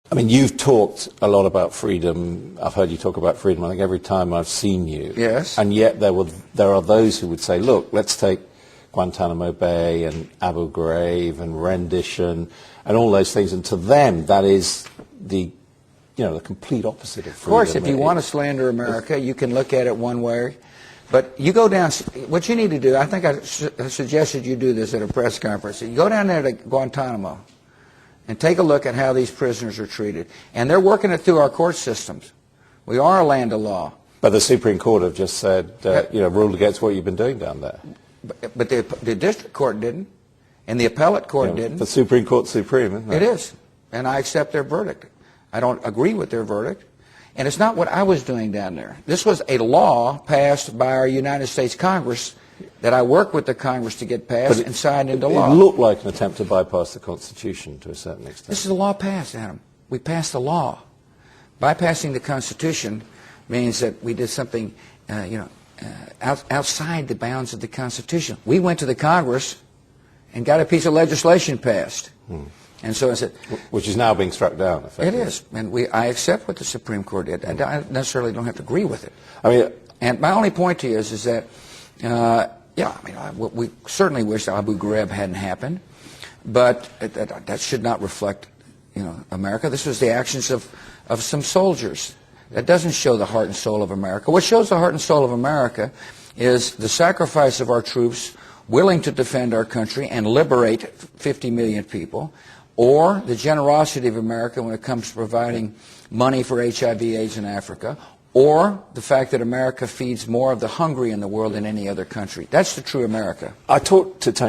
I mean, you've talked a lot about freedom. I've heard you talk about freedom, I think, every time I've seen you. Yes. And yet there are those who would say, look, let's take Guantanamo Bay and Abu Ghraib and rendition and all those things. And to them, that is the complete opposite of freedom. Of course, if you want to slander America, you can look at it one way. But you go down, what you need to do, I think I suggested you do this at a press conference. You go down there to Guantanamo and take a look at how these prisoners are treated. And they're working it through our court systems. We are a land of law. But the Supreme Court have just said, ruled against what you've been doing down there. But the district court didn't, and the appellate court didn't. The Supreme Court's supreme, isn't it? It is, and I accept their verdict. I don't agree with their verdict, and it's not what I was doing down there. This was a law passed by our United States Congress that I worked with the Congress to get passed and signed into law. It looked like an attempt to bypass the Constitution to a certain extent. This is a law passed, Adam. We passed a law. Bypassing the Constitution means that we did something, outside the bounds of the Constitution. We went to the Congress and got a piece of legislation passed. And so I said... Which is now being struck down, effectively. It is. And I accept what the Supreme Court did. I necessarily don't have to agree with it. I mean... And my only point to you is that, we certainly wish Abu Ghraib hadn't happened, but that should not reflect, America. This was the actions of some soldiers. That doesn't show the heart and soul of America. What shows the heart and soul of America is the sacrifice of our troops willing to defend our country and liberate 50 million people, or the generosity of America when it comes to providing money for HIV/AIDS in Africa, or the fact that America feeds more of the hungry in the world than any other country. That's the true America. I talked to Tony